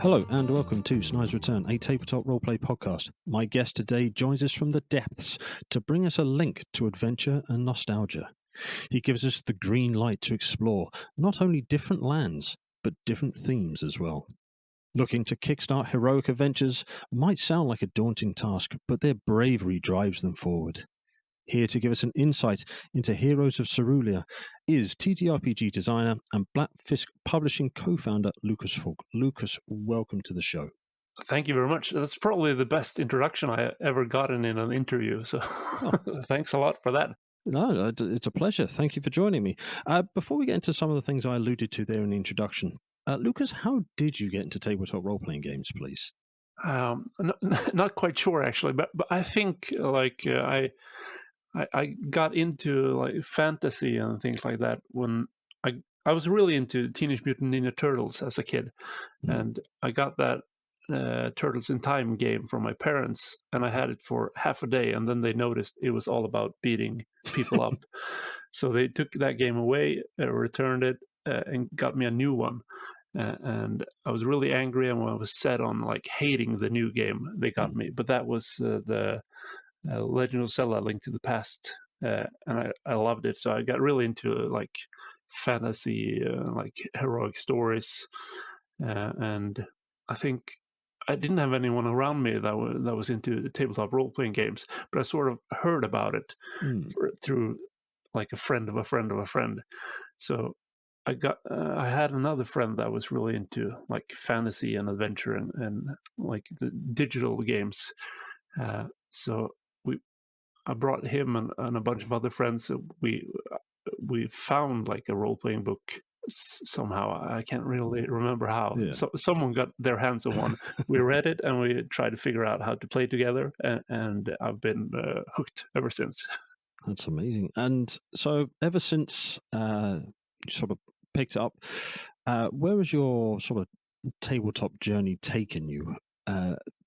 Hello and welcome to Snide's Return, a tabletop roleplay podcast. My guest today joins us from the depths to bring us a link to adventure and nostalgia. He gives us the green light to explore not only different lands, but different themes as well. Looking to kickstart heroic adventures might sound like a daunting task, but their bravery drives them forward. Here to give us an insight into Heroes of Cerulea is TTRPG designer and Blackfisk Publishing co-founder Lucas Falk. Lucas, welcome to the show. Thank you very much. That's probably the best introduction I ever gotten in an interview. So thanks a lot for that. No, it's a pleasure. Thank you for joining me. Before we get into some of the things I alluded to there in the introduction, Lucas, how did you get into tabletop role-playing games, please? Not quite sure actually, but I think I got into like fantasy and things like that when I was really into Teenage Mutant Ninja Turtles as a kid, and I got that Turtles in Time game from my parents, and I had it for half a day, and then they noticed it was all about beating people up, so they took that game away, returned it, and got me a new one. And I was really angry, and when I was set on like hating the new game, they got me. But that was the Legend of Zelda: Link to the Past, and I loved it. So I got really into like fantasy, like heroic stories, and I think I didn't have anyone around me that was into tabletop role playing games, but I sort of heard about it through like a friend of a friend of a friend. So I had another friend that was really into like fantasy and adventure and like the digital games. So I brought him and a bunch of other friends. So we found like a role playing book somehow. I can't really remember how. Yeah. So someone got their hands on one. We read it and we tried to figure out how to play together. And I've been hooked ever since. That's amazing. And so ever since you sort of picked it up, where has your sort of tabletop journey taken you?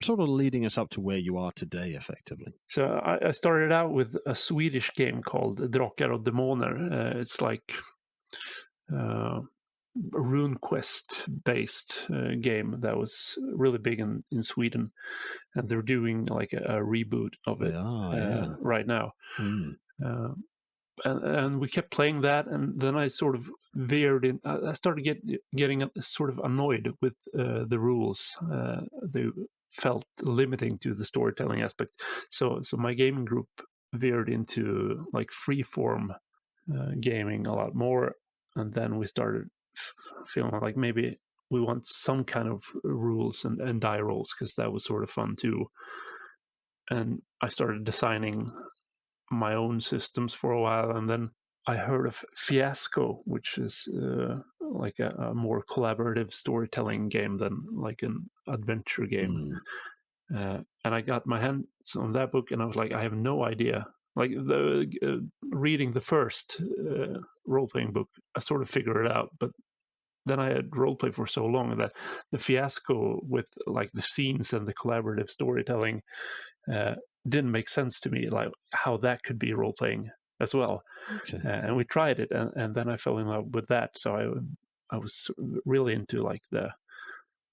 Sort of leading us up to where you are today, effectively. So I started out with a Swedish game called Drakar och Demoner. It's like a RuneQuest based game that was really big in Sweden, and they're doing like a reboot of it right now. And we kept playing that, and then I sort of veered in. I started getting sort of annoyed with the rules. They felt limiting to the storytelling aspect. So my gaming group veered into like freeform gaming a lot more, and then we started feeling like maybe we want some kind of rules and die rolls, because that was sort of fun too. And I started designing my own systems for a while, and then I heard of Fiasco, which is like a more collaborative storytelling game than like an adventure game. And I got my hands on that book, and I was like, I have no idea. Like reading the first role-playing book, I sort of figured it out, but then I had roleplay for so long that the Fiasco with like the scenes and the collaborative storytelling didn't make sense to me, like how that could be role playing as well. Okay. And we tried it, and then I fell in love with that. So I was really into like the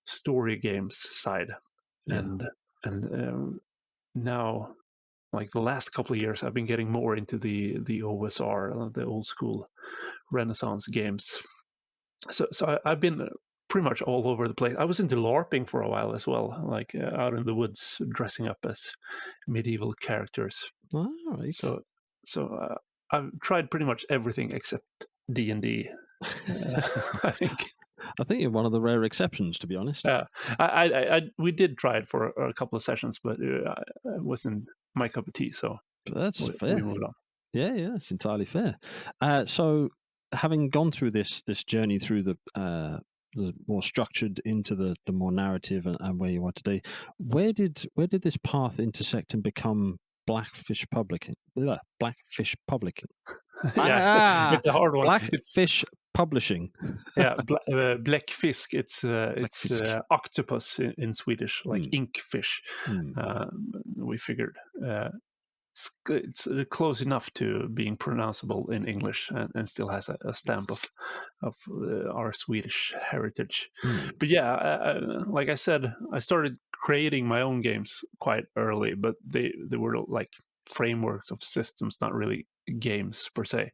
story games side, and now like the last couple of years, I've been getting more into the OSR, the old school Renaissance games. So I've been pretty much all over the place. I was into LARPing for a while as well, like out in the woods, dressing up as medieval characters. All right. So I've tried pretty much everything except D&D. I think. I think you're one of the rare exceptions, to be honest. We did try it for a couple of sessions, but it wasn't my cup of tea. So that's fair. We moved on. Yeah, it's entirely fair. So, having gone through this journey through the more structured into the more narrative and where you are today, where did this path intersect and become Blackfish Publishing? Blackfish Publishing. It's a hard one. Blackfish Publishing. Yeah, Blackfisk. It's octopus in Swedish, like inkfish. We figured. it's close enough to being pronounceable in English, and still has a stamp of our Swedish heritage. But yeah, like I said, I started creating my own games quite early, but they were like frameworks of systems, not really games per se.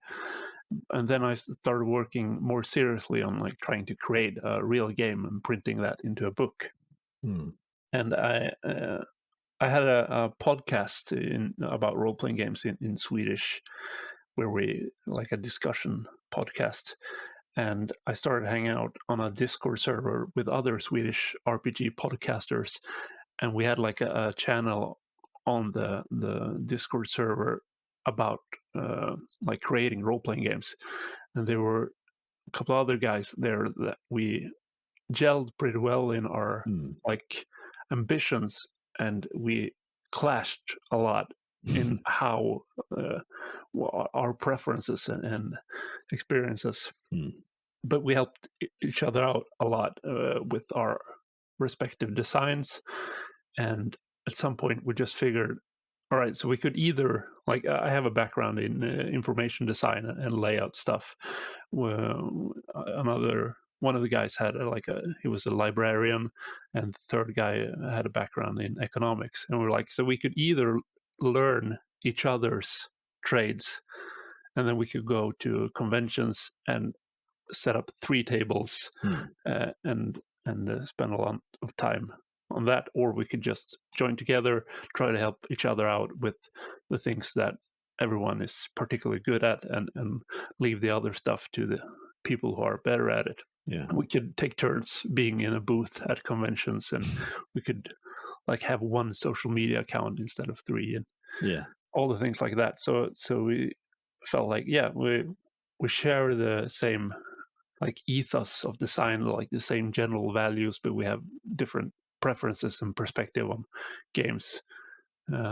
And then I started working more seriously on like trying to create a real game and printing that into a book. And I had a podcast about role playing games in Swedish, where we like a discussion podcast. And I started hanging out on a Discord server with other Swedish RPG podcasters, and we had like a channel on the Discord server about like creating role playing games. And there were a couple other guys there that we gelled pretty well in our like ambitions, and we clashed a lot in how our preferences and experiences. But we helped each other out a lot with our respective designs, and at some point we just figured, all right, so we could either, like, I have a background in information design and layout stuff. One of the guys had he was a librarian, and the third guy had a background in economics. And we're like, so we could either learn each other's trades, and then we could go to conventions and set up 3 tables and spend a lot of time on that, or we could just join together, try to help each other out with the things that everyone is particularly good at, and leave the other stuff to the people who are better at it. Yeah. We could take turns being in a booth at conventions, and we could like have one social media account instead of 3, and all the things like that. So we felt like, yeah, we share the same like ethos of design, like the same general values, but we have different preferences and perspective on games.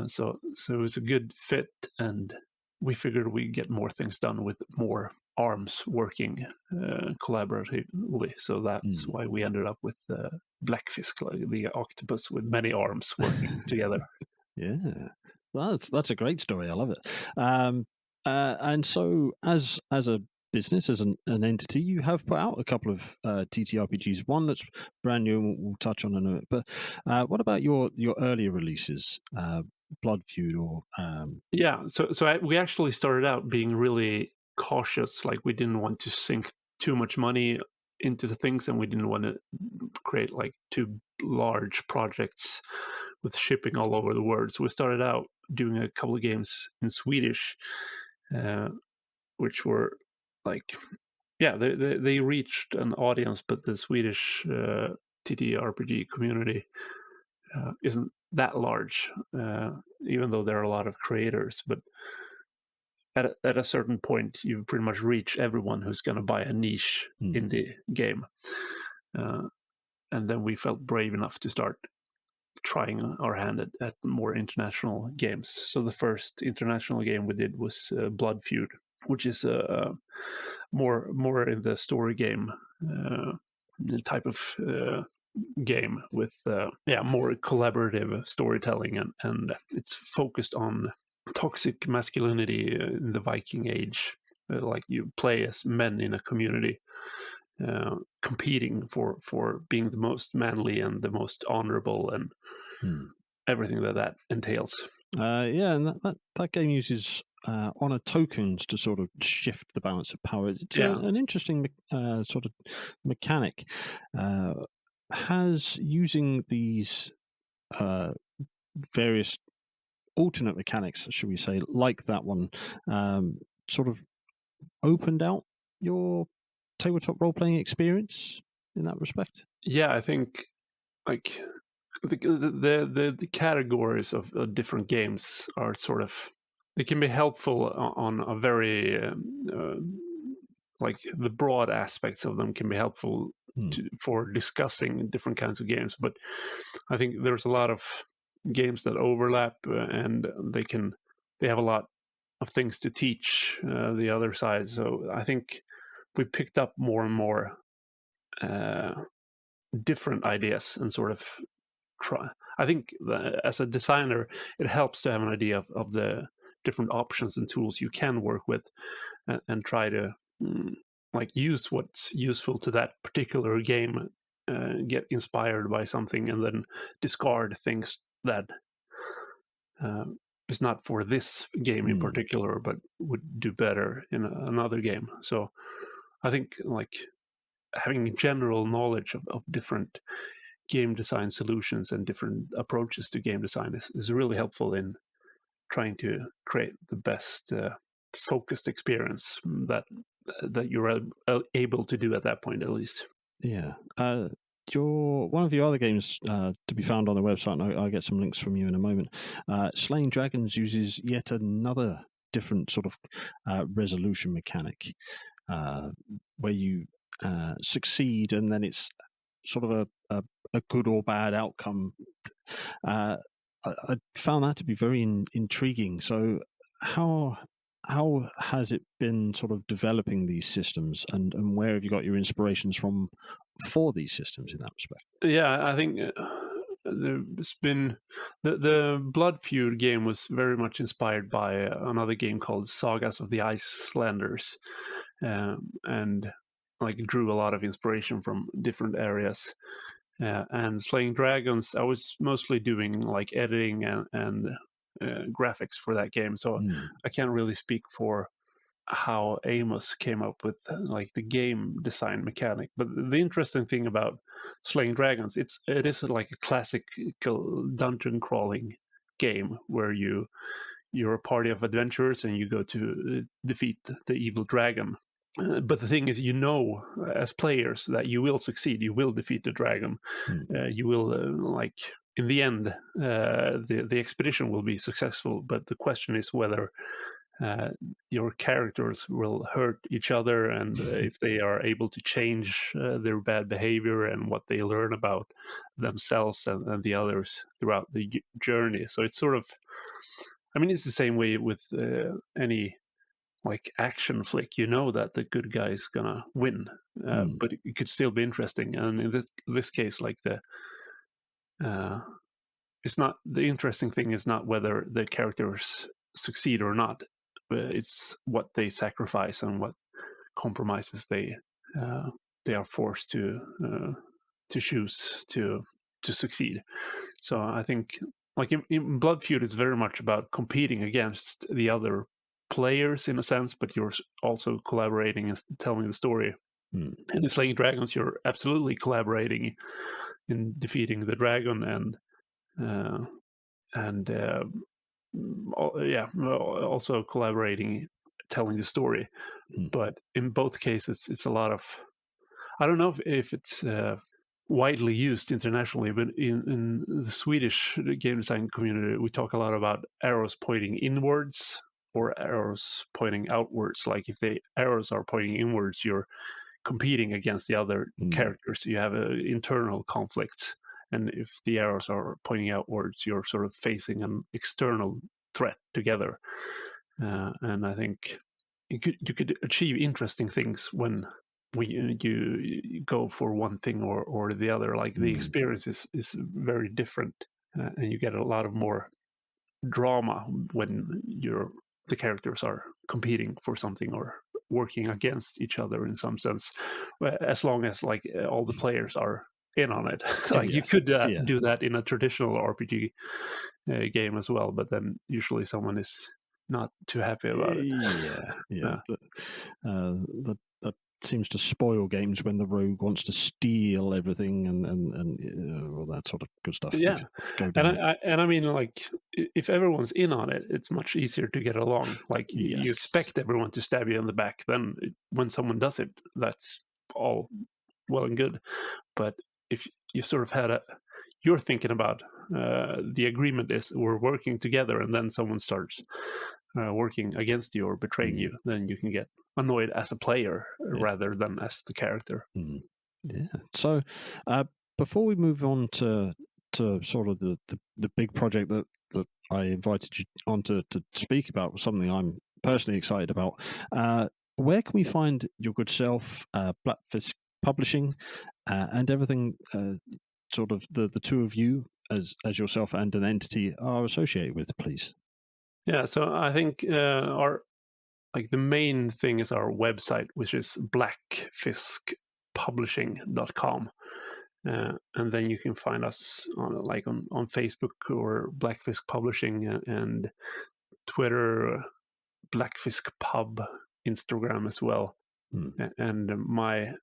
So it was a good fit, and we figured we'd get more things done with more arms working collaboratively. So that's why we ended up with Blackfisk, like the octopus with many arms working together. Yeah, well, that's a great story. I love it. And so, as a business, as an entity, you have put out a couple of TTRPGs. One that's brand new, and we'll touch on in a minute. But what about your earlier releases, Blood Feud or? Yeah, so we actually started out being really cautious. Like we didn't want to sink too much money into the things, and we didn't want to create like too large projects with shipping all over the world. So we started out doing a couple of games in Swedish, which were like, yeah, they reached an audience, but the Swedish TTRPG community isn't that large, even though there are a lot of creators. But at a certain point, you pretty much reach everyone who's going to buy a niche indie game. And then we felt brave enough to start trying our hand at more international games. So the first international game we did was Blood Feud, which is more in the story game type of game with more collaborative storytelling, and it's focused on toxic masculinity in the Viking Age. Like you play as men in a community, competing for being the most manly and the most honorable, and everything that entails. And that game uses honor tokens to sort of shift the balance of power. It's an interesting sort of mechanic. Has using these various alternate mechanics, should we say, like that one, sort of opened out your tabletop role-playing experience in that respect? Yeah, I think like the categories of different games are sort of, they can be helpful on a very like the broad aspects of them can be helpful for discussing different kinds of games. But I think there's a lot of games that overlap, and they have a lot of things to teach the other side. So I think we picked up more and more different ideas and sort of try. I think as a designer, it helps to have an idea of the different options and tools you can work with, and try to use what's useful to that particular game, get inspired by something, and then discard things that is not for this game in particular, but would do better in another game. So I think having general knowledge of different game design solutions and different approaches to game design is really helpful in trying to create the best focused experience that you're able to do at that point, at least. Yeah. One of your other games to be found on the website, and I'll get some links from you in a moment. Slaying Dragons uses yet another different sort of resolution mechanic where you succeed, and then it's sort of a good or bad outcome. I found that to be very intriguing. So how has it been sort of developing these systems, and where have you got your inspirations from for these systems in that respect? Yeah, I think there's been the Blood Feud game was very much inspired by another game called Sagas of the Icelanders, and drew a lot of inspiration from different areas. And Slaying Dragons, I was mostly doing editing and graphics for that game, so I can't really speak for how Amos came up with the game design mechanic. But the interesting thing about Slaying Dragons, it is like a classic dungeon crawling game where you're a party of adventurers and you go to defeat the evil dragon. But the thing is, as players, that you will succeed. You will defeat the dragon. You will, in the end, the expedition will be successful. But the question is whether your characters will hurt each other, and if they are able to change their bad behavior and what they learn about themselves and the others throughout the journey. So it's sort of, it's the same way with any action flick. That the good guy's gonna win, but it could still be interesting. And in this case, it's not, the interesting thing is not whether the characters succeed or not. It's what they sacrifice and what compromises they are forced to choose to succeed. So I think in Blood Feud, it's very much about competing against the other players in a sense, but you're also collaborating and telling the story. And in Slaying Dragons, you're absolutely collaborating in defeating the dragon and also collaborating, telling the story. But in both cases, it's a lot of, I don't know if it's widely used internationally, but in the Swedish game design community, we talk a lot about arrows pointing inwards or arrows pointing outwards. Like if the arrows are pointing inwards, you're competing against the other characters. You have internal conflicts. And if the arrows are pointing outwards, you're sort of facing an external threat together. And I think you could achieve interesting things when you go for one thing or the other. The experience is very different, and you get a lot of more drama when the characters are competing for something or working against each other in some sense, as long as all the players are in on it. You could do that in a traditional RPG game as well, but then usually someone is not too happy about it. Yeah. That seems to spoil games when the rogue wants to steal everything and all that sort of good stuff. Yeah, go down. and I mean, if everyone's in on it, it's much easier to get along. You expect everyone to stab you in the back. Then when someone does it, that's all well and good. But if you sort of you're thinking about the agreement is we're working together, and then someone starts working against you or betraying you, then you can get annoyed as a player rather than as the character. Yeah. So before we move on to sort of the big project that I invited you on to speak about, something I'm personally excited about, where can we find your good self, Blackfisk Publishing, and everything sort of the two of you as yourself and an entity are associated with, please? Yeah, so I think our like the main thing is our website, which is blackfiskpublishing.com. And then you can find us on Facebook or Blackfisk Publishing, and Twitter, Blackfisk Pub, Instagram as well. Hmm. And my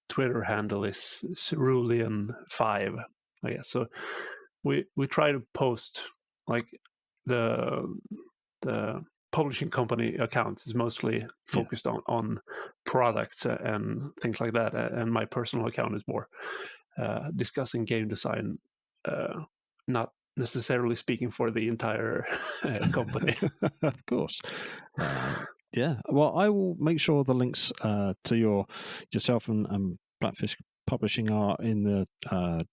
Twitter handle is Cerulean5, I guess. So we try to post like the the publishing company accounts is mostly Yeah. focused on products and things like that, and my personal account is more discussing game design, not necessarily speaking for the entire company. Of course. Uh, yeah. Well, I will make sure the links to yourself and Blackfisk Publishing are in the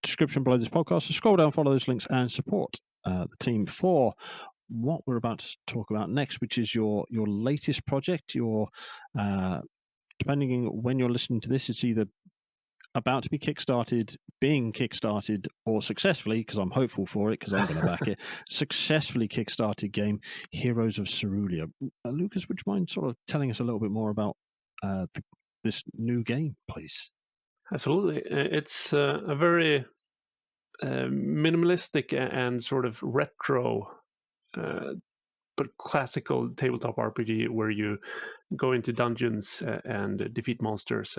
description below this podcast. So scroll down, follow those links, and support the team for what we're about to talk about next, which is your latest project. Your depending on when you're listening to this, it's either about to be kickstarted, being kickstarted, or successfully, because I'm hopeful for it, because I'm going to back it, successfully kickstarted game, Heroes of Cerulea. Lucas, would you mind sort of telling us a little bit more about this new game, please? Absolutely. It's a very minimalistic and sort of retro, uh, but classical tabletop RPG where you go into dungeons and defeat monsters,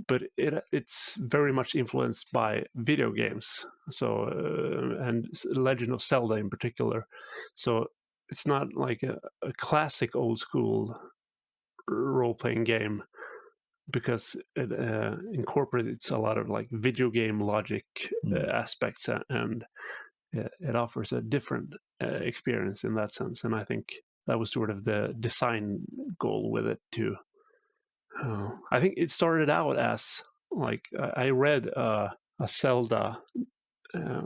but it's very much influenced by video games. So and Legend of Zelda in particular. So it's not like a classic old school role playing game, because it incorporates a lot of like video game logic aspects, and it offers a different experience in that sense. And I think that was sort of the design goal with it too. I think it started out as like I read a Zelda, uh,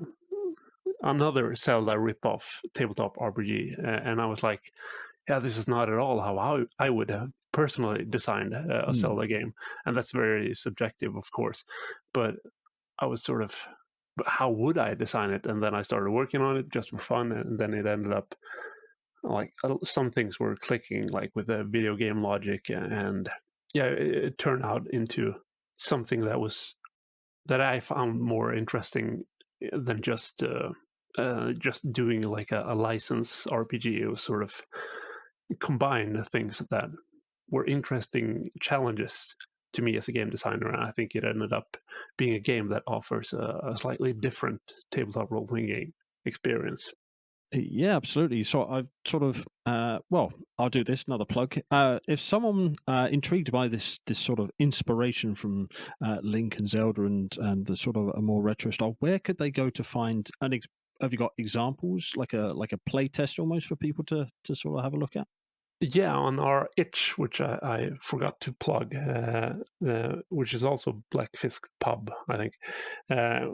another Zelda ripoff tabletop RPG, and I was like, yeah, this is not at all how I would have personally designed a Zelda game. And that's very subjective, of course. But I was sort of, but how would I design it? And then I started working on it just for fun, and then it ended up like some things were clicking, like with the video game logic, and yeah, it turned out into something that I found more interesting than just doing like a license RPG. It was sort of combine things that were interesting challenges to me as a game designer, and I think it ended up being a game that offers a slightly different tabletop role playing game experience. Yeah, absolutely. So I've sort of, well, I'll do this, another plug. If someone intrigued by this sort of inspiration from Link and Zelda and the sort of a more retro style, where could they go to find have you got examples, like a play test almost for people to sort of have a look at? Yeah, on our itch, which I forgot to plug, which is also Blackfisk Pub, I think. Uh,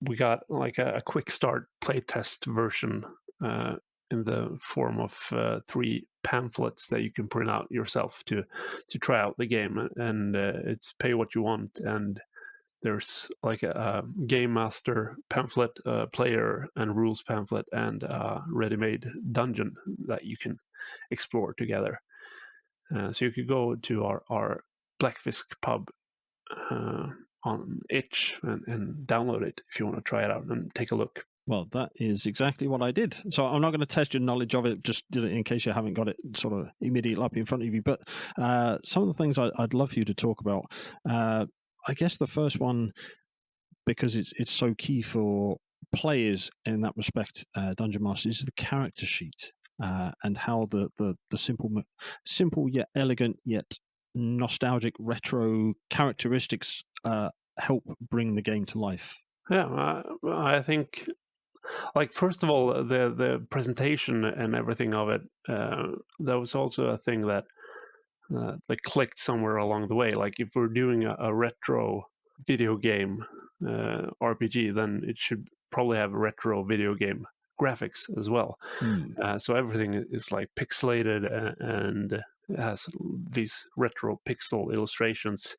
we got like a quick start playtest version uh, in the form of 3 pamphlets that you can print out yourself to try out the game, and it's pay what you want. And there's like a game master pamphlet, player and rules pamphlet, and a ready-made dungeon that you can explore together. So you could go to our Blackfisk Pub uh, on itch and download it if you want to try it out and take a look. Well, that is exactly what I did. So I'm not going to test your knowledge of it, just in case you haven't got it sort of immediately up in front of you. But some of the things I'd love for you to talk about. I guess the first one, because it's so key for players in that respect, Dungeon Master, is the character sheet, and how the simple yet elegant yet nostalgic retro characteristics help bring the game to life. Yeah, I think, like, first of all, the presentation and everything of it, that was also a thing that clicked somewhere along the way. Like, if we're doing a retro video game RPG, then it should probably have retro video game graphics as well. So everything is like pixelated, and it has these retro pixel illustrations.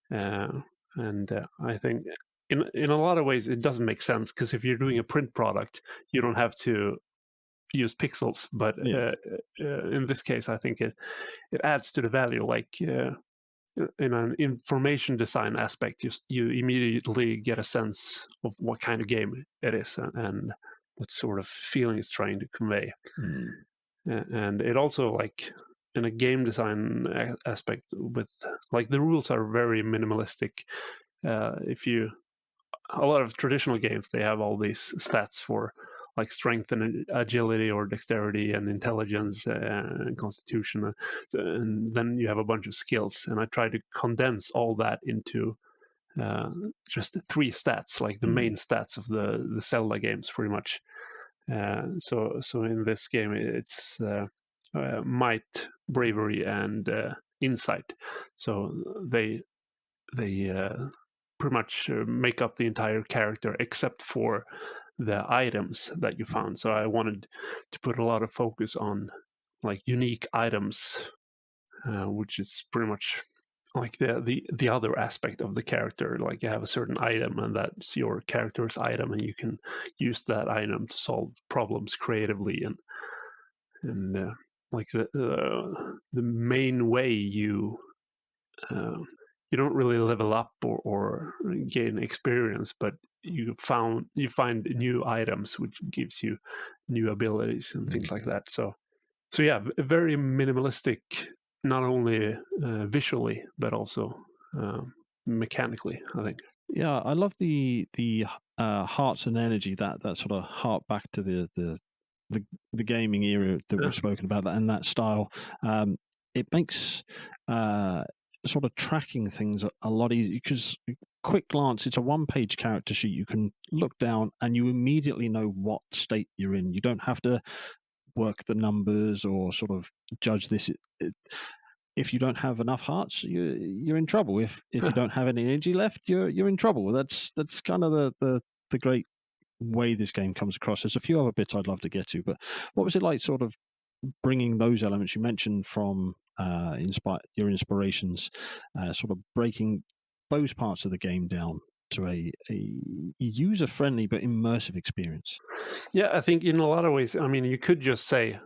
And I think in a lot of ways it doesn't make sense, because if you're doing a print product, you don't have to use pixels, but Yeah. in this case, I think it adds to the value. Like in an information design aspect, you immediately get a sense of what kind of game it is and what sort of feeling it's trying to convey. Mm. And it also, like, in a game design aspect, with like the rules are very minimalistic. If you A lot of traditional games, they have all these stats for like strength and agility or dexterity and intelligence and constitution, and then you have a bunch of skills. And I try to condense all that into uh, just 3 stats, like the Mm. main stats of the Zelda games, pretty much. So in this game, it's might, bravery, and insight. So they pretty much make up the entire character except for the items that you found. So I wanted to put a lot of focus on like unique items, which is pretty much like the other aspect of the character. Like you have a certain item, and that's your character's item, and you can use that item to solve problems creatively. And like the main way uh, you don't really level up or gain experience, but you find new items, which gives you new abilities and things like that. So yeah, very minimalistic, not only visually but also mechanically, I think. Yeah, I love the hearts and energy that sort of hark back to the the gaming era that Yeah. we've spoken about, that and that style. It makes uh, sort of tracking things a lot easier because quick glance, it's a one-page character sheet. You can look down and you immediately know what state you're in. You don't have to work the numbers or sort of judge this. If you don't have enough hearts, you're in trouble. If you don't have any energy left, you're in trouble. That's kind of the great way this game comes across. There's a few other bits I'd love to get to, but what was it like, sort of bringing those elements you mentioned from your inspirations, sort of breaking those parts of the game down to a user friendly but immersive experience? Yeah, I think in a lot of ways, I mean, you could just say,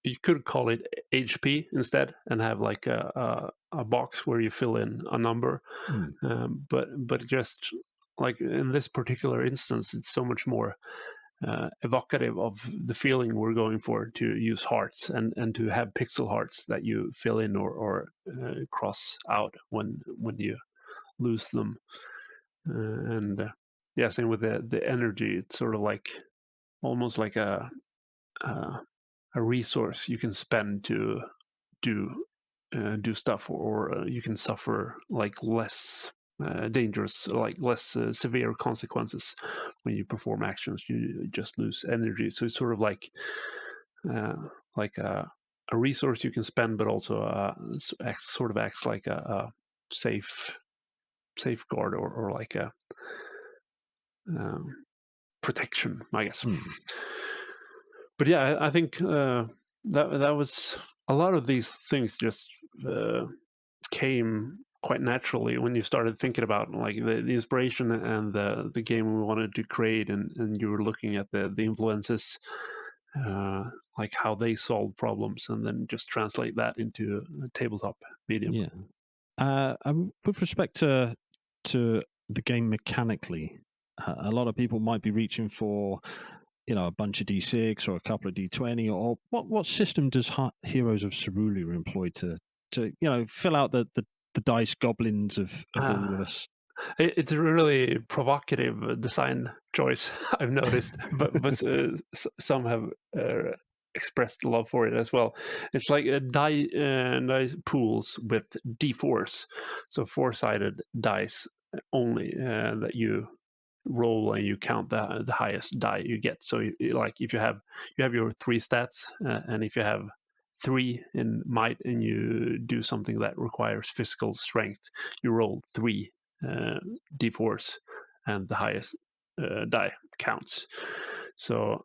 you could call it HP instead and have like a box where you fill in a number. Mm. But just like in this particular instance, it's so much more evocative of the feeling we're going for, to use hearts and to have pixel hearts that you fill in or cross out when you lose them. And yeah, same with the energy. It's sort of like almost like uh, a resource you can spend to do do stuff, or you can suffer like less dangerous, like less severe consequences when you perform actions. You just lose energy, so it's sort of uh, like a resource you can spend, but also sort of acts like a safe safeguard or like a um, protection, I guess. Mm. But yeah, I think that was a lot of these things just uh, came quite naturally when you started thinking about like the inspiration and the game we wanted to create, and you were looking at the influences, uh, like how they solve problems, and then just translate that into a tabletop medium. Yeah. With respect to the game mechanically, a lot of people might be reaching for, a bunch of D6 or a couple of D20, or what system does Heroes of Cerulea employ to fill out the dice goblins of all of Uh, us? it's a really provocative design choice, I've noticed, but some have uh, expressed love for it as well. It's like a dice pools with d4s, so four-sided dice only, that you roll and you count the highest die you get. So like if you have your 3 stats, and if you have 3 in might and you do something that requires physical strength, you roll 3 uh, d4s, and the highest die counts. So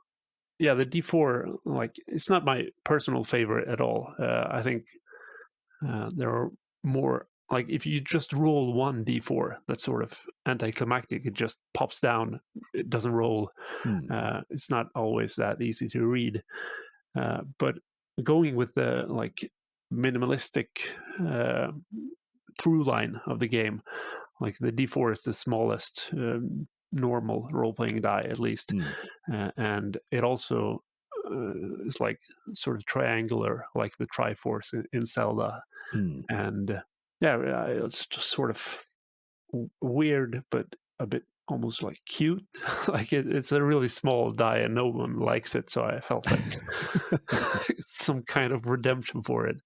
yeah, the d4, like, it's not my personal favorite at all. I think there are more like if you just roll one d4, that's sort of anticlimactic. It just pops down. It doesn't roll. It's not always that easy to read. But going with the like minimalistic through line of the game, like the d4 is the smallest normal role-playing die, at least, and it also is like sort of triangular, like the Triforce in Zelda, and yeah, it's just sort of weird, but a bit almost like cute. Like it's a really small die, and no one likes it, so I felt like it's some kind of redemption for it.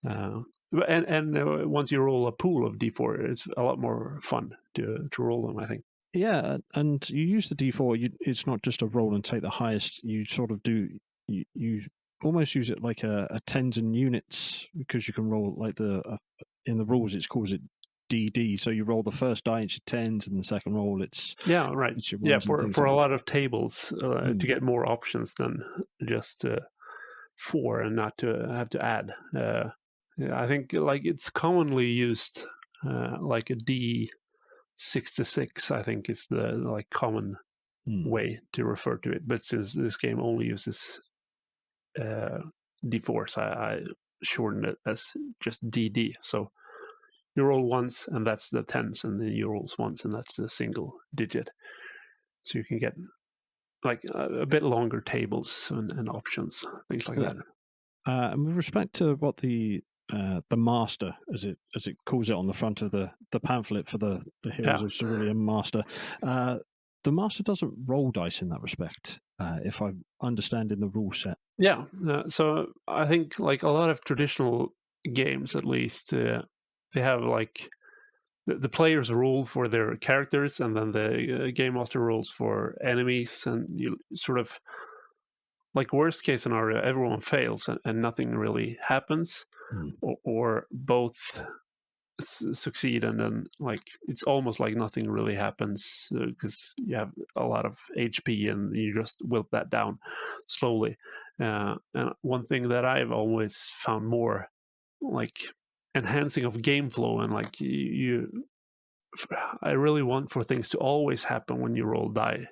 Uh, and once you roll a pool of d4, it's a lot more fun to roll them, I think. Yeah, and you use the d4. It's not just a roll and take the highest. You sort of do. You almost use it like a tens and units, because you can roll like in the rules it calls it DD. So you roll the first die, it's your tens, and the second roll it's Right. your Yeah, ones and things for like a that. lot of tables, to get more options than just 4 and not to have to add. Yeah, I think like it's commonly used like a D66, I think is the like common way to refer to it. But since this game only uses D4, so I shortened it as just DD. So you roll once, and that's the tens, and then you roll once, and that's the single digit. So you can get like a bit longer tables and options, things like Yeah. that. And with respect to what the master, as it calls it on the front of the pamphlet for the Heroes Yeah. of Cerulea master, the master doesn't roll dice in that respect, if I understand in the rule set. Yeah. So I think like a lot of traditional games, at least, they have like the players rule for their characters, and then the game master rules for enemies, and you sort of like worst case scenario, everyone fails and nothing really happens, or both succeed, and then like it's almost like nothing really happens because you have a lot of HP and you just wilt that down slowly. And one thing that I've always found more like enhancing of game flow, and like I really want for things to always happen when you roll die.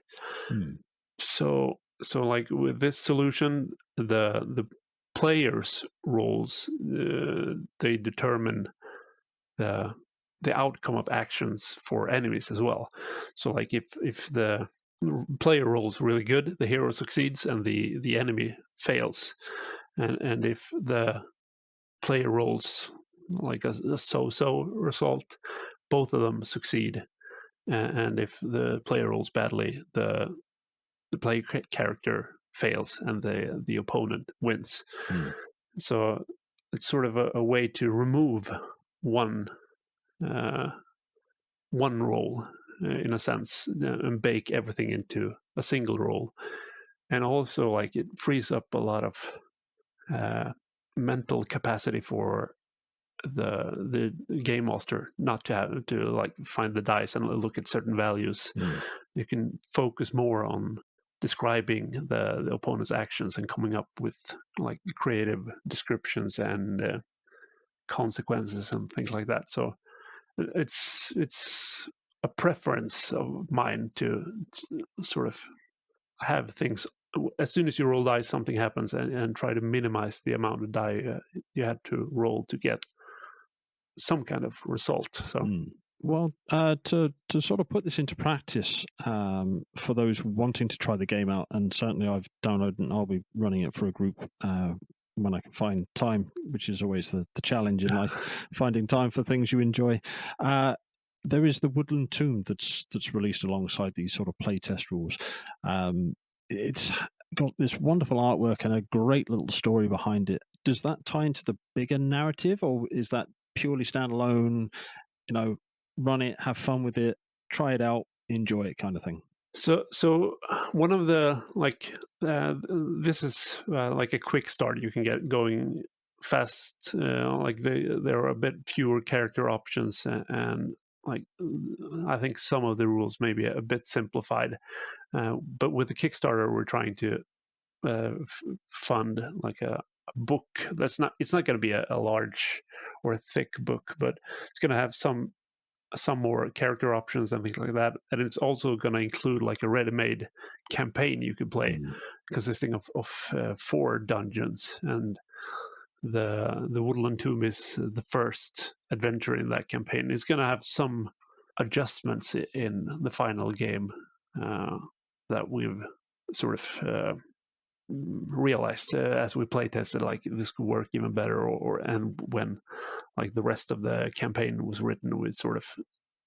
So like with this solution, the players rolls, they determine the outcome of actions for enemies as well. So like if the player rolls really good, the hero succeeds and the enemy fails. And if the player rolls like a so-so result, both of them succeed. And if the player rolls badly, the player character fails and the opponent wins. So it's sort of a way to remove one uh, one role in a sense, and bake everything into a single role. And also like it frees up a lot of mental capacity for the game master not to have to like find the dice and look at certain values. You can focus more on describing the opponent's actions and coming up with like creative descriptions and consequences and things like that. So it's a preference of mine to sort of have things as soon as you roll dice, something happens, and try to minimize the amount of die you had to roll to get some kind of result. So Well, to sort of put this into practice, for those wanting to try the game out, and certainly I've downloaded and I'll be running it for a group when I can find time, which is always the challenge in life, finding time for things you enjoy. There is the Woodland Tomb that's released alongside these sort of playtest rules. It's got this wonderful artwork and a great little story behind it. Does that tie into the bigger narrative, or is that purely standalone? Run it, have fun with it, try it out, enjoy it, kind of thing. So one of the like this is like a quick start. You can get going fast. Like there are a bit fewer character options, and like I think some of the rules may be a bit simplified. But with the Kickstarter, we're trying to fund like a book that's not. It's not going to be a large or a thick book, but it's going to have some more character options and things like that. And it's also going to include like a ready-made campaign you can play, consisting of 4 dungeons. And the Woodland Tomb is the first adventure in that campaign. It's going to have some adjustments in the final game that we've sort of realized as we play tested, like this could work even better, and when like the rest of the campaign was written, we sort of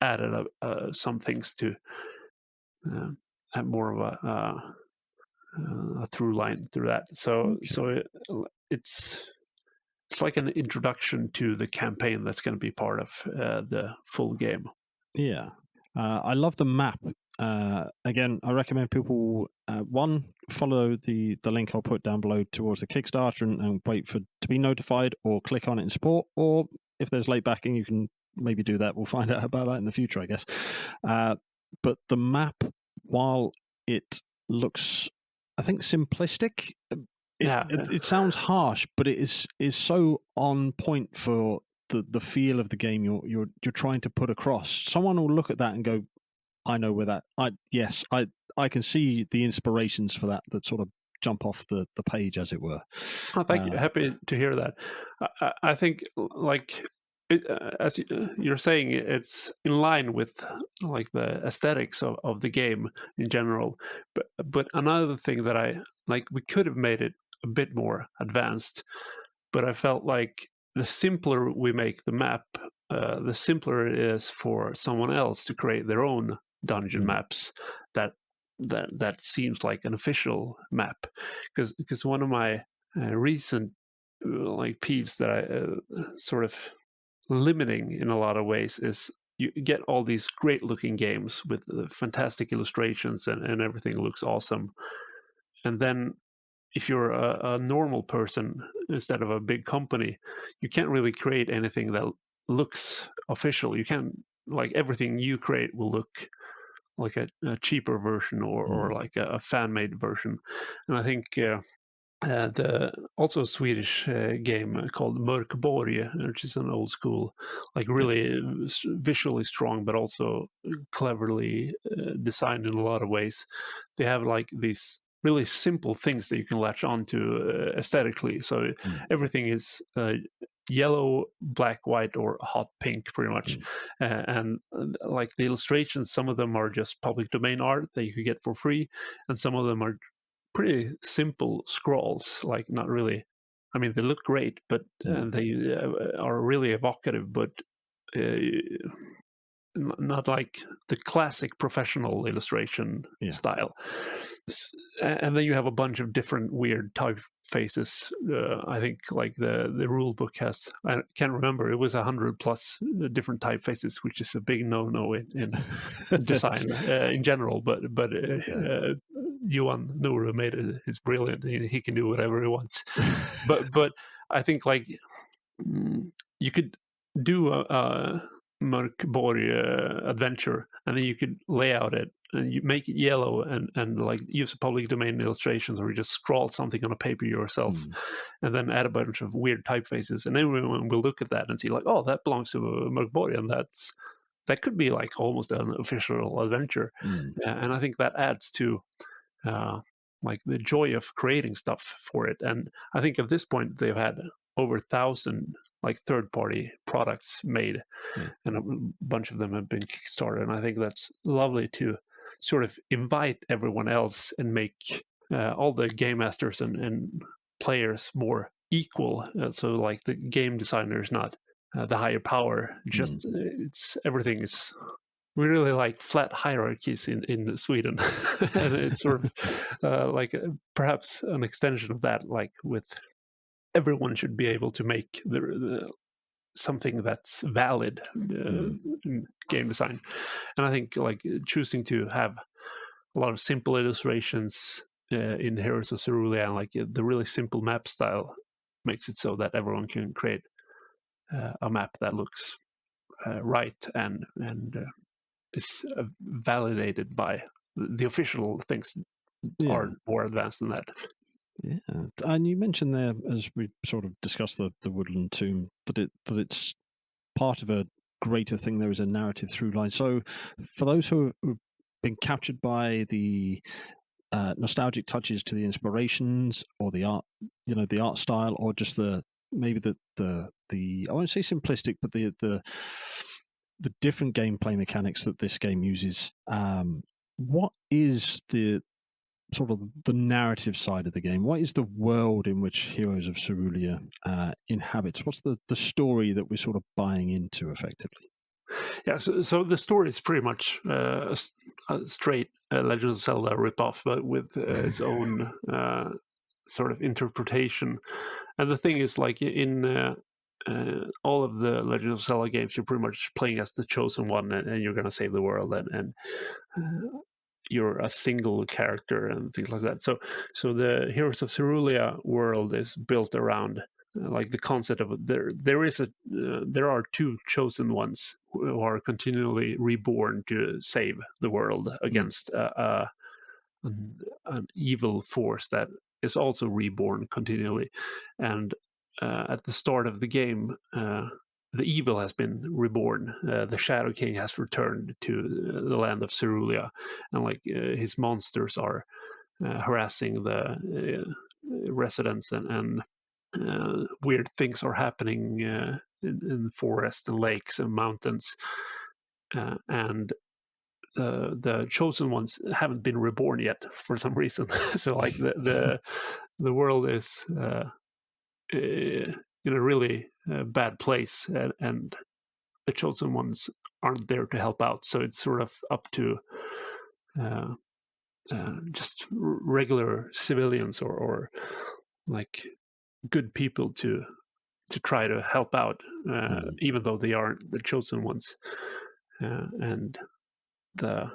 added some things to have more of a through line through that. So it's like an introduction to the campaign that's going to be part of the full game. Yeah. I love the map. Again, I recommend people one, follow the link I'll put down below towards the Kickstarter and wait to be notified, or click on it in support, or if there's late backing, you can maybe do that. We'll find out about that in the future, I guess. But the map, while it looks, I think, simplistic, it sounds harsh, but it is so on point for the feel of the game you're trying to put across. Someone will look at that and go, I know where that. I can see the inspirations for that sort of jump off the page, as it were. Oh, thank you. Happy to hear that. I think, like, as you're saying, it's in line with like the aesthetics of the game in general. But another thing that I like, we could have made it a bit more advanced, but I felt like the simpler we make the map, the simpler it is for someone else to create their own dungeon maps that seems like an official map. Because one of my recent like peeves that I sort of limiting in a lot of ways is you get all these great looking games with fantastic illustrations and everything looks awesome, and then if you're a normal person instead of a big company, you can't really create anything that looks official. You can't, like, everything you create will look like a cheaper version or like a fan made version. And I think the also Swedish game called Mörkborg, which is an old school, like really visually strong, but also cleverly designed in a lot of ways. They have like these really simple things that you can latch onto aesthetically. So everything is yellow, black, white, or hot pink, pretty much. And like the illustrations, some of them are just public domain art that you could get for free, and some of them are pretty simple scrolls, like not really. I mean, they look great, but they are really evocative, but not like the classic professional illustration style. And then you have a bunch of different weird typefaces. I think like the rule book has, I can't remember, it was 100 plus different typefaces, which is a big no-no in design in general. But Johan Noru made it. He's brilliant. He can do whatever he wants. but I think like you could do a Mörkborg adventure, and then you could lay out it and you make it yellow and like use public domain illustrations, or you just scrawl something on a paper yourself and then add a bunch of weird typefaces, and everyone will look at that and see like, oh, that belongs to Mörkborg, and that could be like almost an official adventure. And I think that adds to like the joy of creating stuff for it. And I think at this point they've had over 1,000 like third-party products made, and a bunch of them have been Kickstarter. And I think that's lovely to sort of invite everyone else and make all the game masters and players more equal. So like the game designer is not the higher power. Just it's everything is. We really like flat hierarchies in Sweden, and it's sort of like perhaps an extension of that. Like with everyone should be able to make something that's valid in game design. And I think like choosing to have a lot of simple illustrations in Heroes of Cerulea, and like the really simple map style makes it so that everyone can create a map that looks right and is validated by the official things are more advanced than that. Yeah, and you mentioned there, as we sort of discussed the Woodland Tomb, that it's part of a greater thing. There is a narrative through line. So, for those who've been captured by the nostalgic touches to the inspirations or the art, the art style, or just maybe the I won't say simplistic, but the different gameplay mechanics that this game uses. What is the sort of the narrative side of the game? What is the world in which Heroes of Cerulea inhabits? What's the story that we're sort of buying into effectively? Yeah, so the story is pretty much a straight Legend of Zelda ripoff, but with its own sort of interpretation. And the thing is, like in all of the Legend of Zelda games, you're pretty much playing as the chosen one, and you're going to save the world, and you're a single character and things like that. So the Heroes of Cerulea world is built around like the concept of there are two chosen ones who are continually reborn to save the world Mm, against an evil force that is also reborn continually. And at the start of the game, the evil has been reborn. The Shadow King has returned to the land of Cerulea, and like his monsters are harassing the residents, and weird things are happening in forests and lakes and mountains, and the chosen ones haven't been reborn yet for some reason. So like the world is in a really bad place, and the chosen ones aren't there to help out. So it's sort of up to uh, just regular civilians or like good people to try to help out, mm, even though they aren't the chosen ones. And the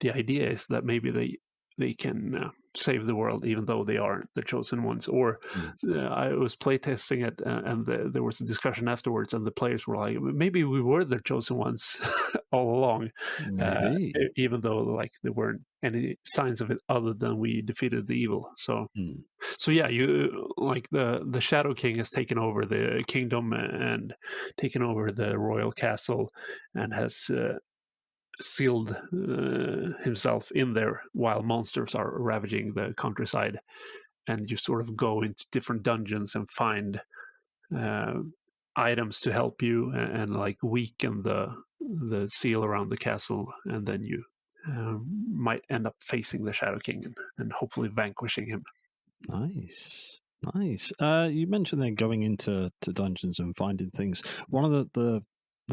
the idea is that maybe they can save the world even though they aren't the chosen ones. Or mm. I was playtesting it, and there was a discussion afterwards, and the players were like, maybe we were the chosen ones all along, Maybe. even though like there weren't any signs of it other than we defeated the evil. Mm. So yeah, you like the Shadow King has taken over the kingdom and taken over the royal castle, and has sealed himself in there while monsters are ravaging the countryside. And you sort of go into different dungeons and find uh, items to help you, and like weaken the seal around the castle, and then you might end up facing the Shadow King, and hopefully vanquishing him. Nice. Nice. You mentioned then going into dungeons and finding things. One of the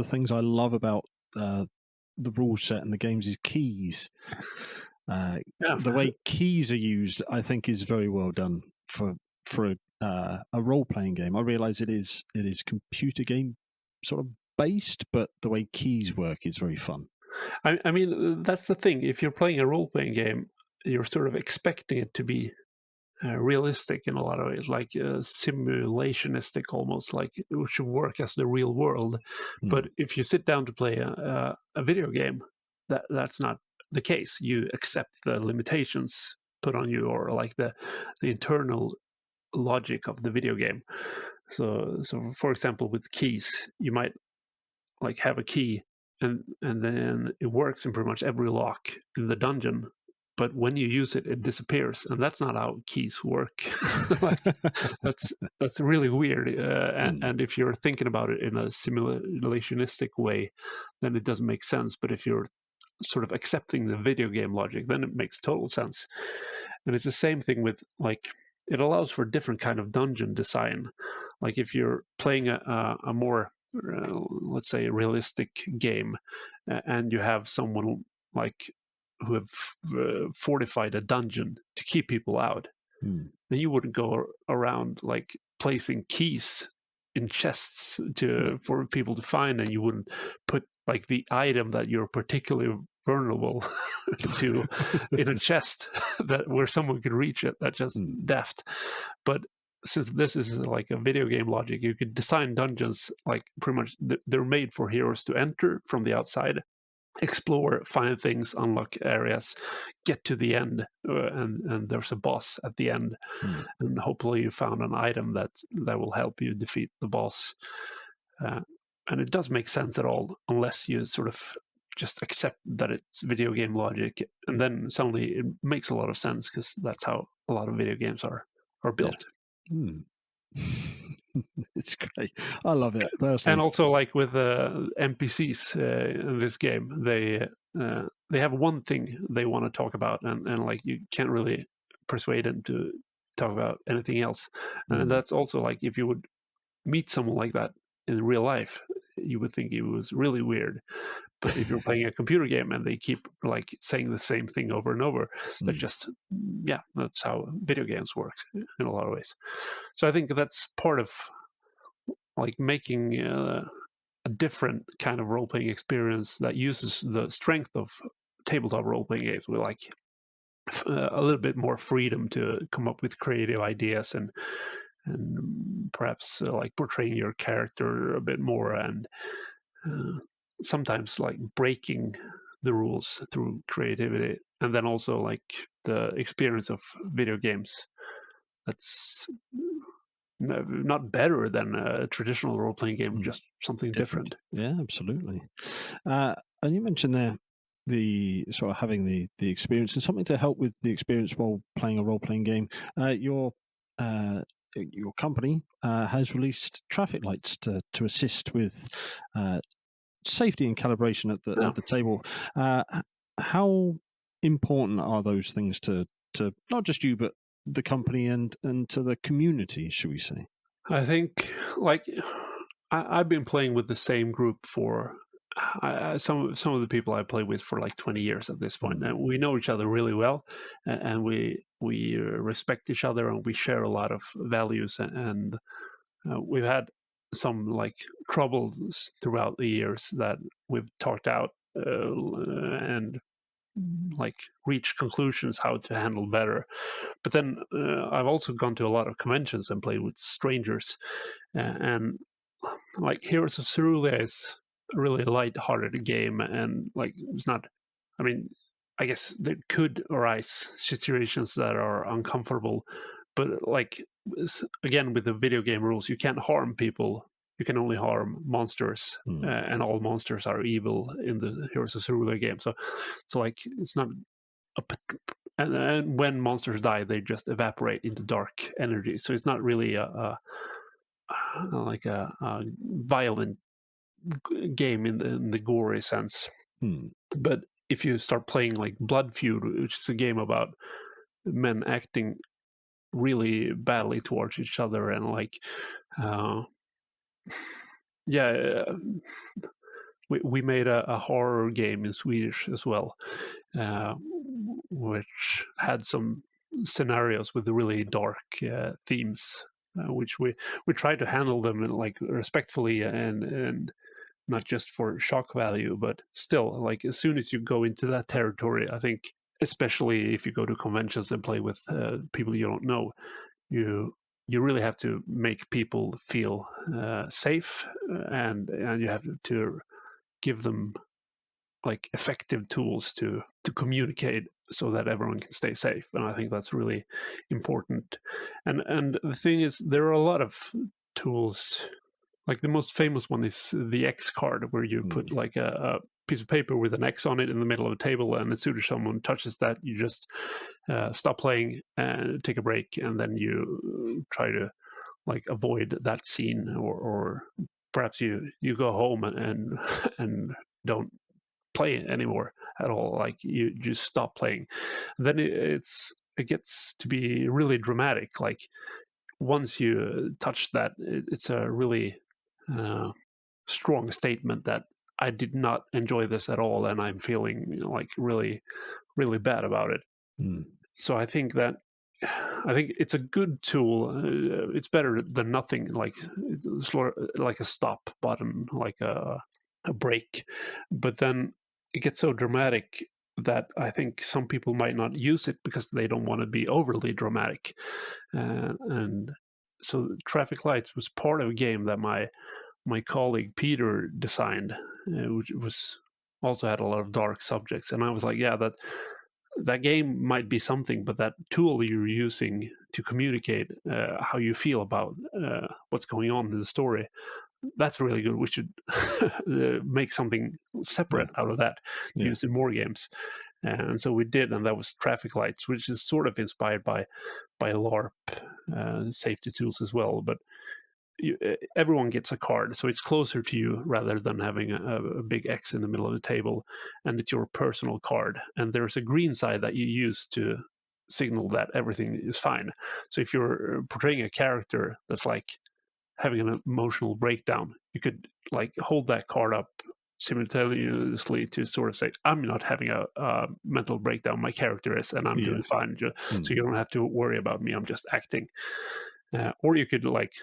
things I love about uh, the rule set and the games is keys. Uh, Yeah, the way keys are used, I think, is very well done for a role playing game. I realize it is computer game sort of based, but the way keys work is very fun. I mean that's the thing. If you're playing a role playing game, you're sort of expecting it to be realistic in a lot of ways, like simulationistic almost, like it should work as the real world. Hmm. But if you sit down to play a video game, that's not the case. You accept the limitations put on you, or like the internal logic of the video game. So for example, with keys, you might like have a key, and then it works in pretty much every lock in the dungeon, but when you use it, it disappears, and that's not how keys work. Like that's that's really weird, Hmm. and if you're thinking about it in a simulationistic way, then it doesn't make sense. But if you're sort of accepting the video game logic, then it makes total sense. And it's the same thing with like it allows for different kind of dungeon design. Like if you're playing a more let's say realistic game, and you have someone like who have fortified a dungeon to keep people out, Hmm. then you wouldn't go around like placing keys in chests No. to for people to find, and you wouldn't put like the item that you're particularly vulnerable to in a chest that where someone could reach it. That's just Hmm. deft. But since this is like a video game logic, you could design dungeons like pretty much they're made for heroes to enter from the outside, explore, find things, unlock areas, get to the end, and there's a boss at the end, and hopefully you found an item that will help you defeat the boss. And it doesn't make sense at all unless you sort of just accept that it's video game logic, and then suddenly it makes a lot of sense because that's how a lot of video games are built. Yeah. It's great. I love it personally. And also, like with NPCs in this game, they have one thing they want to talk about, and like you can't really persuade them to talk about anything else. And that's also like if you would meet someone like that in real life, you would think it was really weird. But if you're playing a computer game and they keep like saying the same thing over and over, that's just that's how video games work in a lot of ways. So I think that's part of like making a different kind of role-playing experience that uses the strength of tabletop role-playing games with like a little bit more freedom to come up with creative ideas and perhaps like portraying your character a bit more, and sometimes like breaking the rules through creativity. And then also like the experience of video games that's not better than a traditional role-playing game, just something different. Yeah, absolutely. And you mentioned there the sort of having the experience and something to help with the experience while playing a role-playing game. Your company has released traffic lights to assist with safety and calibration at the table. How important are those things to not just you but the company and to the community, should we say? I think like I've been playing with the same group for some of the people I play with for like 20 years at this point, and we know each other really well, and we respect each other, and we share a lot of values, and we've had some like troubles throughout the years that we've talked out and like reached conclusions how to handle better. But then I've also gone to a lot of conventions and played with strangers, and like Heroes of Cerulea is a really light-hearted game, and like it's not. I mean, I guess there could arise situations that are uncomfortable, but like again with the video game rules, you can't harm people. You can only harm monsters, and all monsters are evil in the Heroes of Cerulea game. So like it's not a and when monsters die, they just evaporate into dark energy. So it's not really a like a violent game in the gory sense. But if you start playing like Blood Feud, which is a game about men acting really badly towards each other, and like we made a horror game in Swedish as well, which had some scenarios with really dark themes, which we tried to handle them in, like respectfully and not just for shock value, but still, like as soon as you go into that territory, I think, especially if you go to conventions and play with people you don't know, you really have to make people feel safe, and you have to give them like effective tools to communicate so that everyone can stay safe. And I think that's really important. And the thing is, there are a lot of tools. Like the most famous one is the X card, where you put like a piece of paper with an X on it in the middle of a table, and as soon as someone touches that, you just stop playing and take a break, and then you try to like avoid that scene, or perhaps you go home and don't play anymore at all. Like you just stop playing. And then it gets to be really dramatic. Like once you touch that, it's a really strong statement that I did not enjoy this at all, and I'm feeling like really, really bad about it. So I think it's a good tool. It's better than nothing. Like it's like a stop button, like a break. But then it gets so dramatic that I think some people might not use it because they don't want to be overly dramatic. And so traffic lights was part of a game that my colleague Peter designed, which was also had a lot of dark subjects, and I was like, yeah, that game might be something, but that tool you're using to communicate how you feel about what's going on in the story, that's really good. We should make something separate out of that, use in more games. And so we did, and that was traffic lights, which is sort of inspired by LARP safety tools as well. But everyone gets a card, so it's closer to you rather than having a big X in the middle of the table, and it's your personal card. And there's a green side that you use to signal that everything is fine. So if you're portraying a character that's like having an emotional breakdown, you could like hold that card up simultaneously to sort of say, I'm not having a mental breakdown, my character is, and I'm doing fine. So you don't have to worry about me, I'm just acting. Or you could like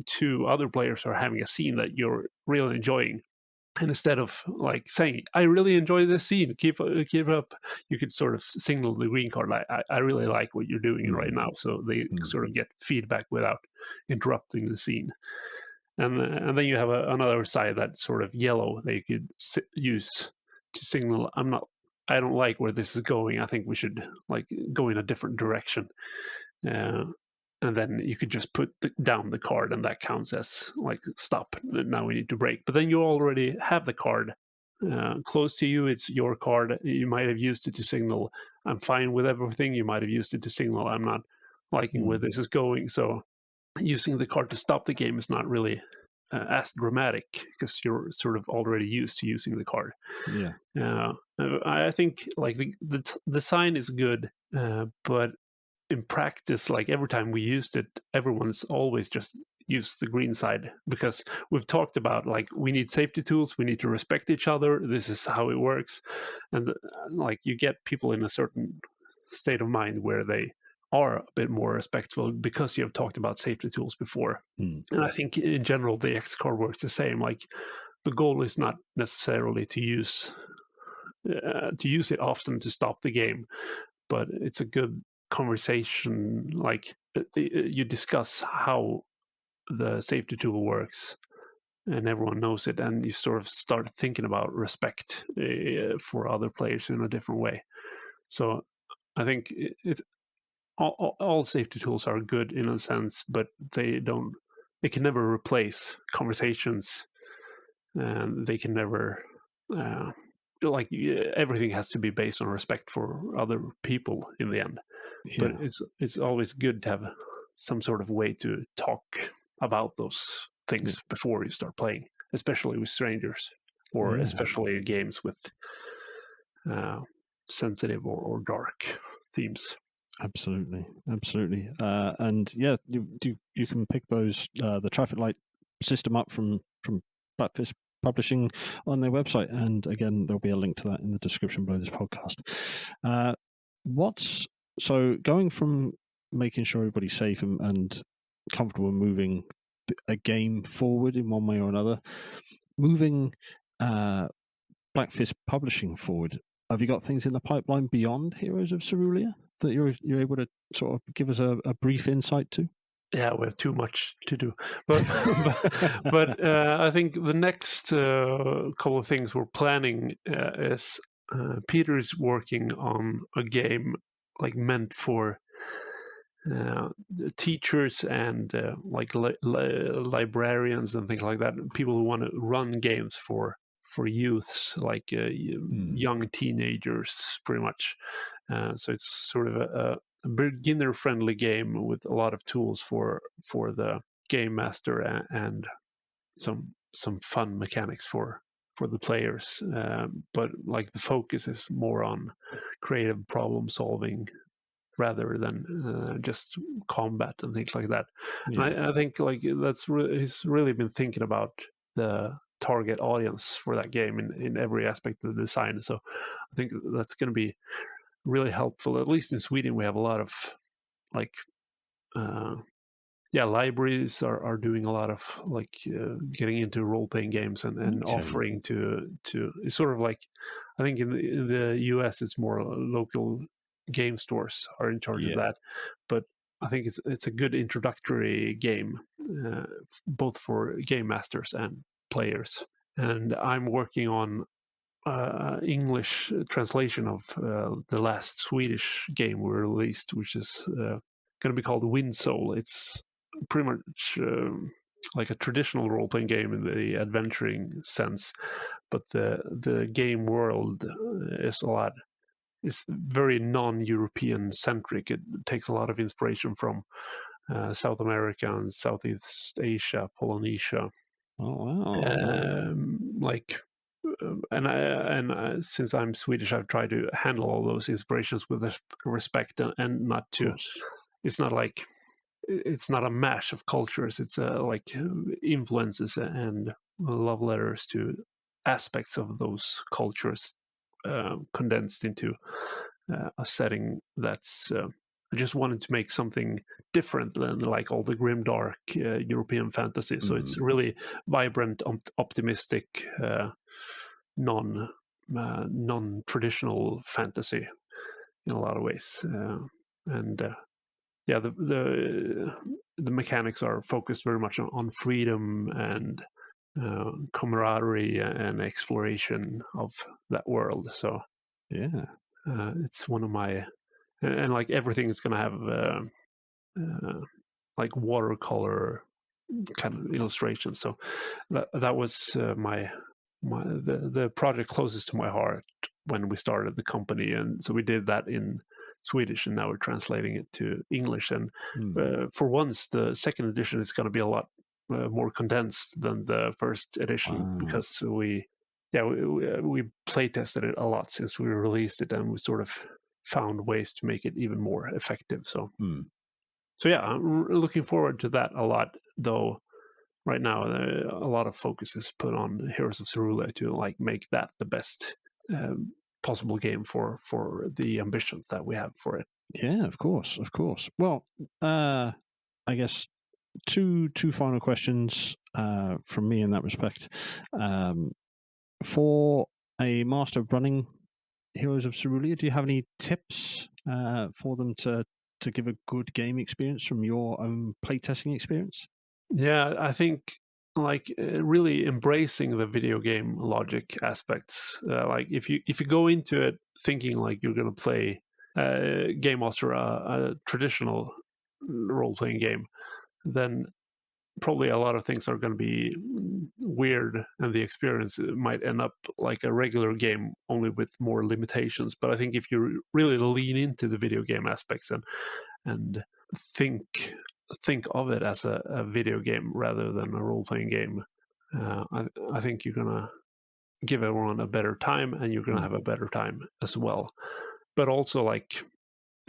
two other players are having a scene that you're really enjoying, and instead of like saying, I really enjoy this scene, keep up, you could sort of signal the green card, like, I really like what you're doing right now. So they sort of get feedback without interrupting the scene. And then you have another side that's sort of yellow that you could use to signal, I don't like where this is going, I think we should like go in a different direction. And then you could just put down the card, and that counts as like, stop, now we need to break. But then you already have the card close to you, it's your card. You might have used it to signal, I'm fine with everything. You might have used it to signal, I'm not liking where this is going. So using the card to stop the game is not really as dramatic, because you're sort of already used to using the card. I think like the design is good, but in practice, like every time we used it, everyone's always just used the green side, because we've talked about like, we need safety tools, we need to respect each other, this is how it works. And like you get people in a certain state of mind where they are a bit more respectful because you have talked about safety tools before. And I think in general the X card works the same. Like the goal is not necessarily to use it often to stop the game, but it's a good conversation. Like you discuss how the safety tool works, and everyone knows it, and you sort of start thinking about respect for other players in a different way. So I think it's all safety tools are good in a sense, but they can never replace conversations, and they can never like everything has to be based on respect for other people in the end. But it's always good to have some sort of way to talk about those things before you start playing, especially with strangers, or especially games with sensitive or dark themes. Absolutely. And yeah, you can pick those the traffic light system up from Blackfisk Publishing on their website, and again there'll be a link to that in the description below this podcast. So going from making sure everybody's safe and comfortable moving a game forward in one way or another, moving Blackfisk Publishing forward, have you got things in the pipeline beyond Heroes of Cerulea that you're able to sort of give us a brief insight to? Yeah, we have too much to do, but I think the next couple of things we're planning is Peter's working on a game like meant for teachers and like librarians and things like that, people who want to run games for youths, like young teenagers, pretty much. So it's sort of a beginner friendly game with a lot of tools for the game master, and some fun mechanics for the players. But like the focus is more on creative problem solving rather than just combat and things like that. And I think like he's really been thinking about the target audience for that game in every aspect of the design. So I think that's going to be really helpful. At least in Sweden, we have a lot of like libraries are doing a lot of like getting into role-playing games and offering to it's sort of like, I think in the US it's more local game stores are in charge of that, but I think it's a good introductory game both for game masters and players. and I'm working on English translation of the last Swedish game we released, which is going to be called Wind Soul. It's pretty much like a traditional role-playing game in the adventuring sense, but the game world is very non-European centric. It takes a lot of inspiration from South America and Southeast Asia, Polynesia. Oh wow! Since I'm Swedish, I've tried to handle all those inspirations with respect and not Of to. course. It's not like it's not a mash of cultures. It's like influences and love letters to aspects of those cultures condensed into a setting that's. I just wanted to make something different than like all the grimdark European fantasy. So it's really vibrant, optimistic, non-traditional fantasy in a lot of ways. And yeah, the mechanics are focused very much on freedom and camaraderie and exploration of that world. So Yeah. it's one of my and like everything is going to have like watercolor kind of illustrations. So that was the project closest to my heart when we started the company, and so we did that in Swedish, and now we're translating it to English. And for once, the second edition is going to be a lot more condensed than the first edition because we play tested it a lot since we released it, and we sort of found ways to make it even more effective. So yeah, I'm looking forward to that a lot, though. Right now, a lot of focus is put on Heroes of Cerulea to like make that the best possible game for the ambitions that we have for it. Yeah, of course. Well, I guess two final questions from me in that respect. For a master running Heroes of Cerulea, do you have any tips for them to give a good game experience from your own playtesting experience? Yeah, I think like really embracing the video game logic aspects. Like if you go into it thinking like you're going to play Game Master, a traditional role playing game, then probably a lot of things are going to be weird, and the experience might end up like a regular game, only with more limitations. But I think if you really lean into the video game aspects and think of it as a video game rather than a role playing game, I think you're gonna give everyone a better time, and you're gonna have a better time as well. But also like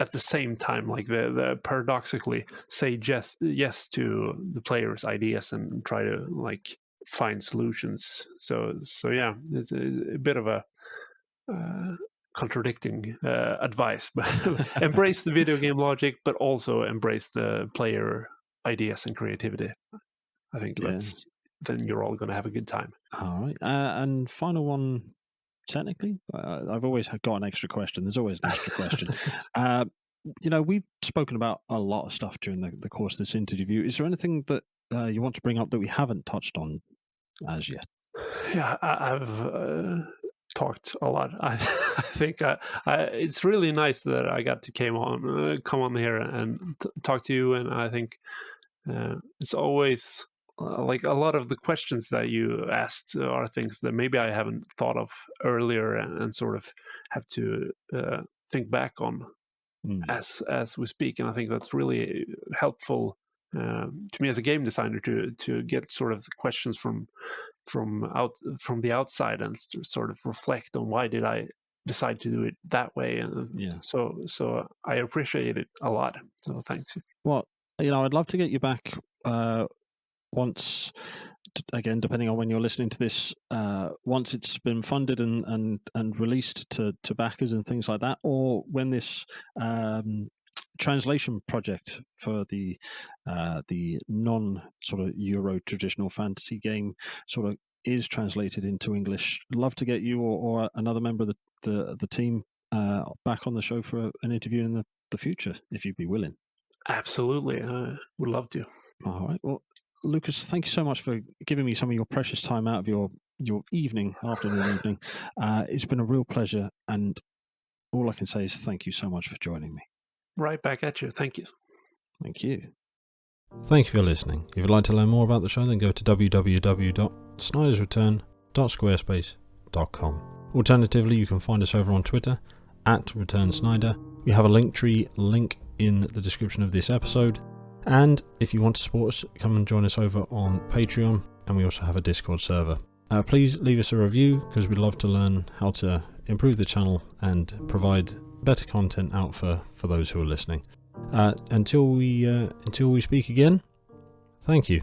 at the same time, like the paradoxically say yes to the player's ideas and try to like find solutions. So yeah, it's a bit of a contradicting advice, but embrace the video game logic, but also embrace the player ideas and creativity. I think then you're all going to have a good time. All right. And final one, technically, I've always got an extra question. There's always an extra question. We've spoken about a lot of stuff during the course of this interview. Is there anything that you want to bring up that we haven't touched on as yet? Yeah, I've talked a lot. I think it's really nice that I got to come on here and talk to you. And I think it's always like a lot of the questions that you asked are things that maybe I haven't thought of earlier, and sort of have to think back on as we speak. And I think that's really helpful to me as a game designer to get sort of questions from the outside and sort of reflect on why did I decide to do it that way. And so I appreciate it a lot. So thanks. Well, I'd love to get you back once, again, depending on when you're listening to this, once it's been funded and released to backers and things like that, or when this translation project for the non sort of Euro traditional fantasy game sort of is translated into English. Love to get you or another member of the team back on the show for an interview in the future, if you'd be willing. Absolutely, would love to. All right. Well, Lucas, thank you so much for giving me some of your precious time out of your your evening, afternoon, evening. It's been a real pleasure, and all I can say is thank you so much for joining me. Right back at you. Thank you. Thank you. Thank you for listening. If you'd like to learn more about the show, then go to www.snydersreturn.squarespace.com. Alternatively, you can find us over on Twitter @ReturnSnyder. We have a Linktree link in the description of this episode. And if you want to support us, come and join us over on Patreon, and we also have a Discord server. Please leave us a review, because we'd love to learn how to improve the channel and provide better content out for those who are listening. Until we speak again, thank you.